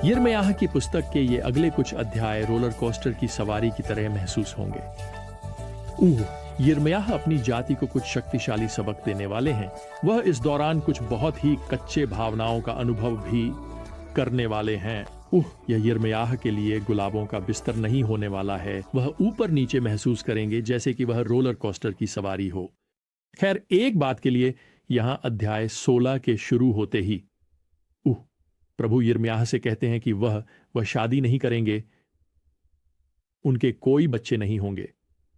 यिर्मयाह की पुस्तक के ये अगले कुछ अध्याय रोलर कोस्टर की सवारी की तरह महसूस होंगे। यिर्मयाह अपनी जाति को कुछ शक्तिशाली सबक देने वाले हैं। वह इस दौरान कुछ बहुत ही कच्चे भावनाओं का अनुभव भी करने वाले हैं। यह यिर्मयाह के लिए गुलाबों का बिस्तर नहीं होने वाला है। वह ऊपर नीचे महसूस करेंगे जैसे कि वह रोलर कोस्टर की सवारी हो। खैर, एक बात के लिए यहां अध्याय 16 के शुरू होते ही प्रभु यिर्मयाह से कहते हैं कि वह शादी नहीं करेंगे, उनके कोई बच्चे नहीं होंगे।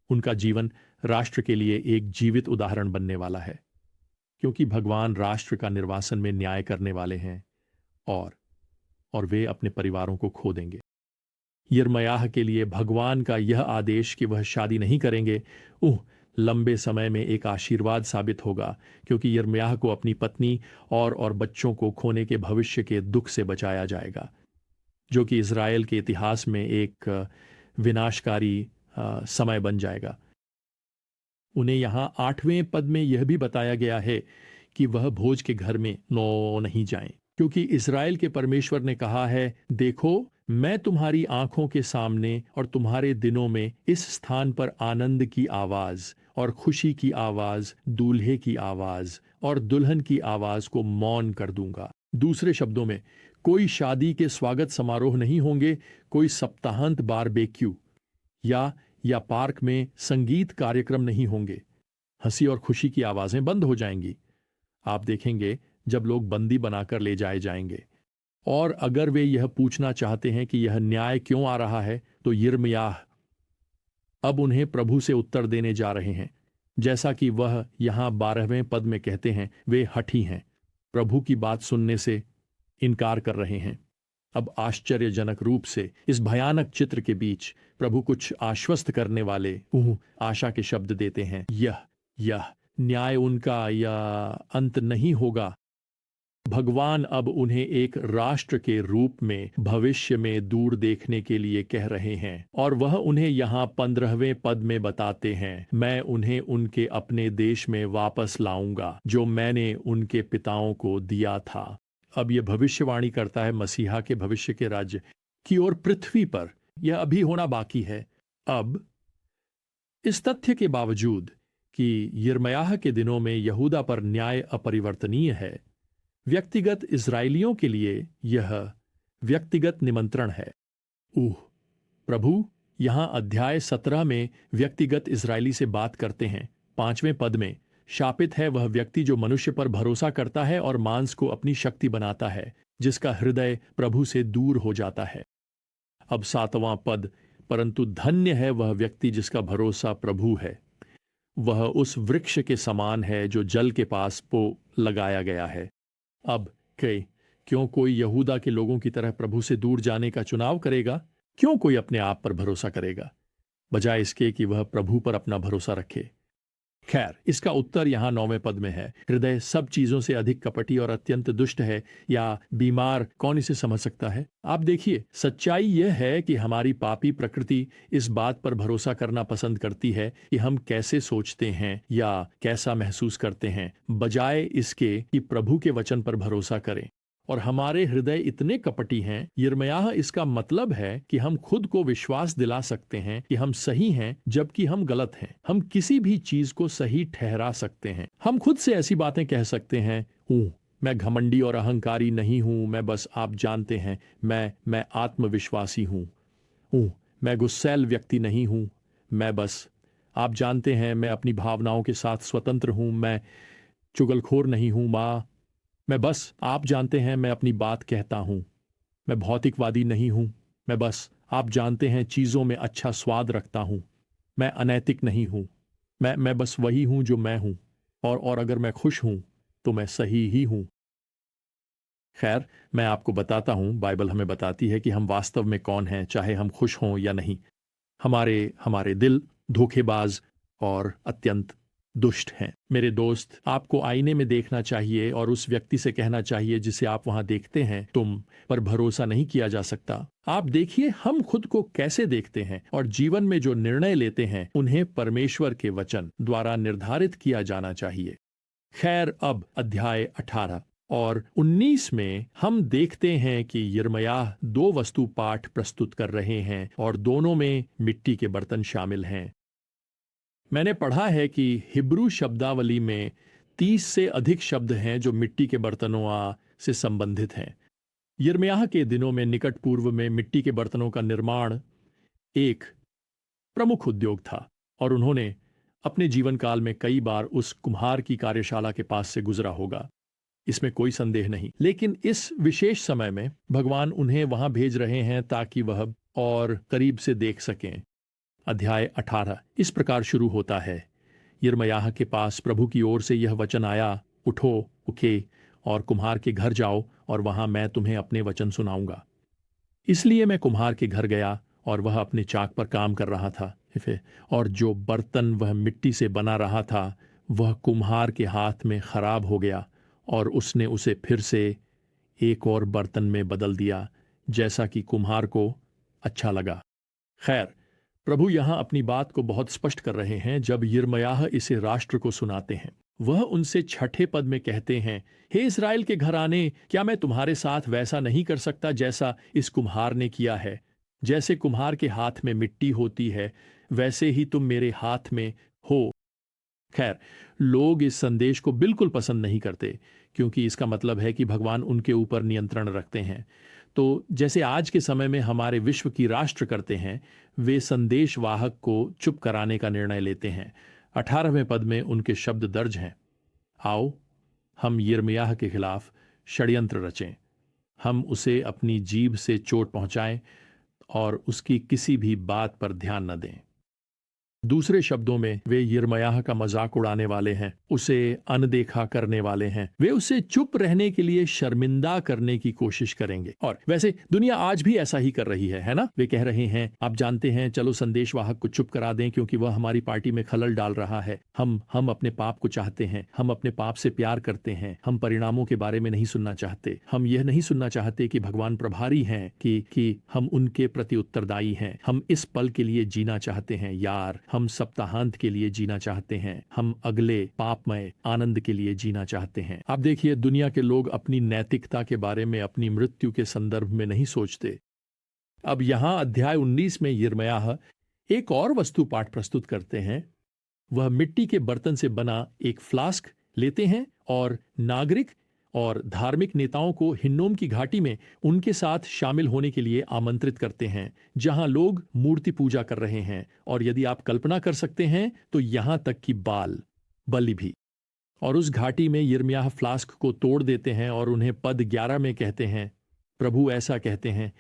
उनका जीवन राष्ट्र के लिए एक जीवित उदाहरण बनने वाला है, क्योंकि भगवान राष्ट्र का निर्वासन में न्याय करने वाले हैं और वे अपने परिवारों को खो देंगे। यिर्मयाह के लिए भगवान का यह आदेश कि वह शादी नहीं करेंगे लंबे समय में एक आशीर्वाद साबित होगा, क्योंकि यिर्मयाह को अपनी पत्नी और बच्चों को खोने के भविष्य के दुख से बचाया जाएगा, जो कि इज़राइल के इतिहास में एक विनाशकारी समय बन जाएगा। उन्हें यहां 8वें पद में यह भी बताया गया है कि वह भोज के घर में नहीं जाएं, क्योंकि इज़राइल के परमेश्वर ने कहा है, देखो मैं तुम्हारी आंखों के सामने और तुम्हारे दिनों में इस स्थान पर आनंद की आवाज और खुशी की आवाज, दूल्हे की आवाज और दुल्हन की आवाज को मौन कर दूंगा। दूसरे शब्दों में, कोई शादी के स्वागत समारोह नहीं होंगे, कोई सप्ताहांत बारबेक्यू या पार्क में संगीत कार्यक्रम नहीं होंगे। हंसी और खुशी की आवाजें बंद हो जाएंगी। आप देखेंगे जब लोग बंदी बनाकर ले जाए जाएंगे, और अगर वे यह पूछना चाहते हैं कि यह न्याय क्यों आ रहा है, तो यिर्मयाह अब उन्हें प्रभु से उत्तर देने जा रहे हैं। जैसा कि वह यहां 12वें पद में कहते हैं, वे हठी हैं, प्रभु की बात सुनने से इनकार कर रहे हैं। अब आश्चर्यजनक रूप से इस भयानक चित्र के बीच प्रभु कुछ आश्वस्त करने वाले आशा के शब्द देते हैं। यह न्याय उनका या अंत नहीं होगा। भगवान अब उन्हें एक राष्ट्र के रूप में भविष्य में दूर देखने के लिए कह रहे हैं, और वह उन्हें यहाँ 15वें पद में बताते हैं, मैं उन्हें उनके अपने देश में वापस लाऊंगा जो मैंने उनके पिताओं को दिया था। अब यह भविष्यवाणी करता है मसीहा के भविष्य के राज्य की ओर पृथ्वी पर। यह अभी होना बाकी है। अब इस तथ्य के बावजूद कि यिर्मयाह के दिनों में यहूदा पर न्याय अपरिवर्तनीय है, व्यक्तिगत इज़राइलियों के लिए यह व्यक्तिगत निमंत्रण है। प्रभु यहां अध्याय 17 में व्यक्तिगत इज़राइली से बात करते हैं। 5वें पद में, शापित है वह व्यक्ति जो मनुष्य पर भरोसा करता है और मांस को अपनी शक्ति बनाता है, जिसका हृदय प्रभु से दूर हो जाता है। अब 7वां पद, परंतु धन्य है वह व्यक्ति जिसका भरोसा प्रभु है। वह उस वृक्ष के समान है जो जल के पास लगाया गया है। अब क्यों कोई यहूदा के लोगों की तरह प्रभु से दूर जाने का चुनाव करेगा? क्यों कोई अपने आप पर भरोसा करेगा, बजाय इसके कि वह प्रभु पर अपना भरोसा रखे? खैर, इसका उत्तर यहाँ 9वें पद में है। हृदय सब चीजों से अधिक कपटी और अत्यंत दुष्ट है, या बीमार कौन इसे समझ सकता है? आप देखिए, सच्चाई यह है कि हमारी पापी प्रकृति इस बात पर भरोसा करना पसंद करती है कि हम कैसे सोचते हैं या कैसा महसूस करते हैं, बजाय इसके कि प्रभु के वचन पर भरोसा करें। और हमारे हृदय इतने कपटी हैं, यिर्मयाह इसका मतलब है कि हम खुद को विश्वास दिला सकते हैं कि हम सही हैं जबकि हम गलत हैं। हम किसी भी चीज को सही ठहरा सकते हैं। हम खुद से ऐसी बातें कह सकते हैं, मैं घमंडी और अहंकारी नहीं हूं, मैं बस, आप जानते हैं, मैं आत्मविश्वासी हूं। मैं गुस्सैल व्यक्ति नहीं हूं, मैं बस, आप जानते हैं, मैं अपनी भावनाओं के साथ स्वतंत्र हूं, मैं चुगलखोर नहीं हूं, मैं बस, आप जानते हैं, मैं अपनी बात कहता हूं, मैं भौतिकवादी नहीं हूं, मैं बस, आप जानते हैं, चीजों में अच्छा स्वाद रखता हूं, मैं अनैतिक नहीं हूं, मैं बस वही हूं जो मैं हूं, और अगर मैं खुश हूं तो मैं सही ही हूं। खैर, मैं आपको बताता हूं, बाइबल हमें बताती है कि हम वास्तव में कौन हैं, चाहे हम खुश हों या नहीं। हमारे दिल धोखेबाज और अत्यंत दुष्ट हैं। मेरे दोस्त, आपको आईने में देखना चाहिए और उस व्यक्ति से कहना चाहिए जिसे आप वहां देखते हैं, तुम पर भरोसा नहीं किया जा सकता। आप देखिए हम खुद को कैसे देखते हैं, और जीवन में जो निर्णय लेते हैं उन्हें परमेश्वर के वचन द्वारा निर्धारित किया जाना चाहिए। खैर, अब अध्याय 18। और 19 में हम देखते हैं कि यिर्मयाह दो वस्तु पाठ प्रस्तुत कर रहे हैं और दोनों में मिट्टी के बर्तन शामिल हैं। मैंने पढ़ा है कि हिब्रू शब्दावली में 30 से अधिक शब्द हैं जो मिट्टी के बर्तनों से संबंधित हैं। यिर्मयाह के दिनों में निकट पूर्व में मिट्टी के बर्तनों का निर्माण एक प्रमुख उद्योग था और उन्होंने अपने जीवन काल में कई बार उस कुम्हार की कार्यशाला के पास से गुजरा होगा, इसमें कोई संदेह नहीं। लेकिन इस विशेष समय में भगवान उन्हें वहां भेज रहे हैं ताकि वह और करीब से देख सकें। अध्याय 18 इस प्रकार शुरू होता है। यिर्मयाह के पास प्रभु की ओर से यह वचन आया, उठो, उठे और कुम्हार के घर जाओ और वहां मैं तुम्हें अपने वचन सुनाऊंगा। इसलिए मैं कुम्हार के घर गया और वह अपने चाक पर काम कर रहा था, और जो बर्तन वह मिट्टी से बना रहा था वह कुम्हार के हाथ में खराब हो गया और उसने उसे फिर से एक और बर्तन में बदल दिया, जैसा कि कुम्हार को अच्छा लगा। खैर, प्रभु यहां अपनी बात को बहुत स्पष्ट कर रहे हैं। जब यिर्मयाह इसे राष्ट्र को सुनाते हैं, वह उनसे 6ठे पद में कहते हैं, हे इस्राएल के घराने, क्या मैं तुम्हारे साथ वैसा नहीं कर सकता जैसा इस कुम्हार ने किया है? जैसे कुम्हार के हाथ में मिट्टी होती है, वैसे ही तुम मेरे हाथ में हो। खैर, लोग इस संदेश को बिल्कुल पसंद नहीं करते, क्योंकि इसका मतलब है कि भगवान उनके ऊपर नियंत्रण रखते हैं। तो जैसे आज के समय में हमारे विश्व की राष्ट्र करते हैं, वे संदेश वाहक को चुप कराने का निर्णय लेते हैं। 18वें पद में उनके शब्द दर्ज हैं, आओ हम यिर्मयाह के खिलाफ षड्यंत्र रचें, हम उसे अपनी जीभ से चोट पहुंचाएं और उसकी किसी भी बात पर ध्यान न दें। दूसरे शब्दों में वे यिर्मयाह का मजाक उड़ाने वाले हैं, उसे अनदेखा करने वाले हैं, वे उसे चुप रहने के लिए शर्मिंदा करने की कोशिश करेंगे। और वैसे दुनिया आज भी ऐसा ही कर रही है ना? वे कह रहे हैं, आप जानते हैं, चलो संदेशवाहक को चुप करा दें क्योंकि वह हमारी पार्टी में खलल डाल रहा है। हम अपने पाप को चाहते हैं, हम अपने पाप से प्यार करते हैं, हम परिणामों के बारे में नहीं सुनना चाहते, हम यह नहीं सुनना चाहते कि भगवान प्रभारी हैं, कि हम उनके प्रति उत्तरदायी हैं, हम इस पल के लिए जीना चाहते हैं यार, हम सप्ताहांत के लिए जीना चाहते हैं, हम अगले पापमय आनंद के लिए जीना चाहते हैं। आप देखिए, दुनिया के लोग अपनी नैतिकता के बारे में अपनी मृत्यु के संदर्भ में नहीं सोचते। अब यहां अध्याय 19 में यिर्मयाह एक और वस्तु पाठ प्रस्तुत करते हैं। वह मिट्टी के बर्तन से बना एक फ्लास्क लेते हैं और नागरिक और धार्मिक नेताओं को हिन्नोम की घाटी में उनके साथ शामिल होने के लिए आमंत्रित करते हैं, जहां लोग मूर्ति पूजा कर रहे हैं, और यदि आप कल्पना कर सकते हैं तो यहां तक कि बलि भी। और उस घाटी में यिर्मयाह फ्लास्क को तोड़ देते हैं और उन्हें पद 11 में कहते हैं, प्रभु ऐसा कहते हैं,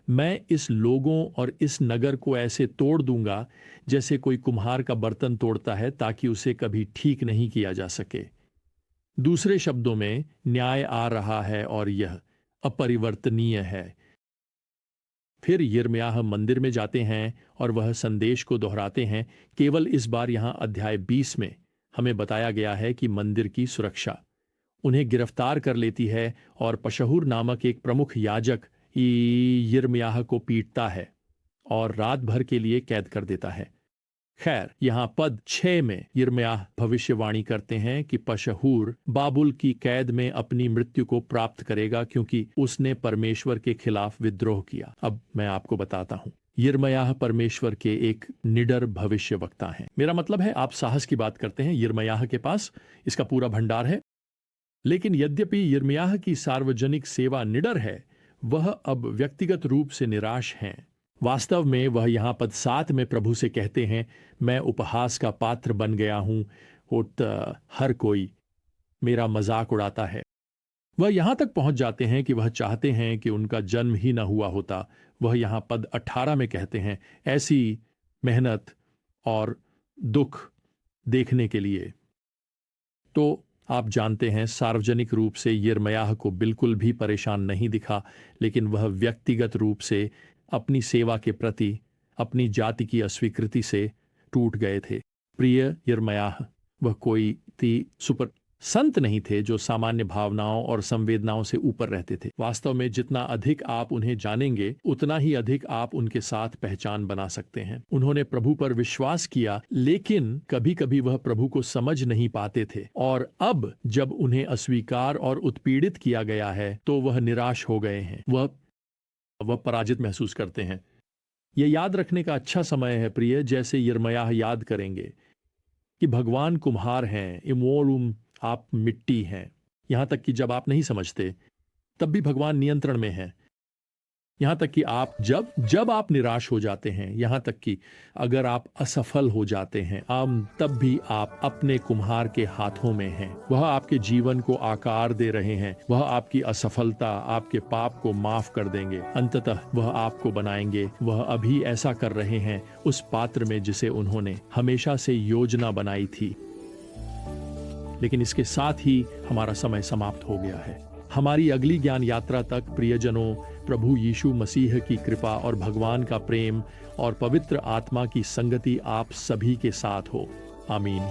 मैं इस लोगों और इस नगर को ऐसे तोड़ दूंगा जैसे कोई कुम्हार का बर्तन तोड़ता है ताकि उसे कभी ठीक नहीं किया जा सके। दूसरे शब्दों में, न्याय आ रहा है और यह अपरिवर्तनीय है। फिर यिर्मयाह मंदिर में जाते हैं और वह संदेश को दोहराते हैं। केवल इस बार यहां अध्याय 20 में हमें बताया गया है कि मंदिर की सुरक्षा उन्हें गिरफ्तार कर लेती है और पशहूर नामक एक प्रमुख याजक यिर्मयाह को पीटता है और रात भर के लिए कैद कर देता है। खैर, यहां पद 6 में यिर्मयाह भविष्यवाणी करते हैं कि पशहूर बाबुल की कैद में अपनी मृत्यु को प्राप्त करेगा क्योंकि उसने परमेश्वर के खिलाफ विद्रोह किया। अब मैं आपको बताता हूं, यिर्मयाह परमेश्वर के एक निडर भविष्यवक्ता हैं। मेरा मतलब है, आप साहस की बात करते हैं, यिर्मयाह के पास इसका पूरा भंडार है। लेकिन यद्यपि यिर्मयाह की सार्वजनिक सेवा निडर है, वह अब व्यक्तिगत रूप से निराश हैं। वास्तव में वह यहां पद 7 में प्रभु से कहते हैं, मैं उपहास का पात्र बन गया हूं, हर कोई मेरा मजाक उड़ाता है। वह यहां तक पहुंच जाते हैं कि वह चाहते हैं कि उनका जन्म ही न हुआ होता। वह यहां पद 18 में कहते हैं, ऐसी मेहनत और दुख देखने के लिए। तो आप जानते हैं, सार्वजनिक रूप से यिर्मयाह को बिल्कुल भी परेशान नहीं दिखा, लेकिन वह व्यक्तिगत रूप से अपनी सेवा के प्रति अपनी जाति की अस्वीकृति से टूट गए थे। प्रिय यिर्मयाह, वह कोई सुपर संत नहीं थे जो सामान्य भावनाओं और संवेदनाओं से ऊपर रहते थे। वास्तव में जितना अधिक आप उन्हें जानेंगे उतना ही अधिक आप उनके साथ पहचान बना सकते हैं। उन्होंने प्रभु पर विश्वास किया, लेकिन कभी कभी वह प्रभु को समझ नहीं पाते थे, और अब जब उन्हें अस्वीकार और उत्पीड़ित किया गया है तो वह निराश हो गए हैं। वह पराजित महसूस करते हैं। यह याद रखने का अच्छा समय है प्रिय, जैसे यिर्मयाह याद करेंगे कि भगवान कुम्हार हैं, इमोरुम आप मिट्टी हैं। यहां तक कि जब आप नहीं समझते तब भी भगवान नियंत्रण में है। यहां तक कि आप जब आप निराश हो जाते हैं, यहां तक कि अगर आप असफल हो जाते हैं, तब भी आप अपने कुम्हार के हाथों में हैं। वह आपके जीवन को आकार दे रहे हैं। वह आपकी असफलता, आपके पाप को माफ कर देंगे। अंततः वह आपको बनाएंगे। वह अभी ऐसा कर रहे हैं उस पात्र में जिसे उन्होंने हमेशा से योजना बनाई थी। लेकिन इसके साथ ही हमारा समय समाप्त हो गया है। हमारी अगली ज्ञान यात्रा तक प्रियजनों, प्रभु यीशु मसीह की कृपा और भगवान का प्रेम और पवित्र आत्मा की संगति आप सभी के साथ हो। आमीन।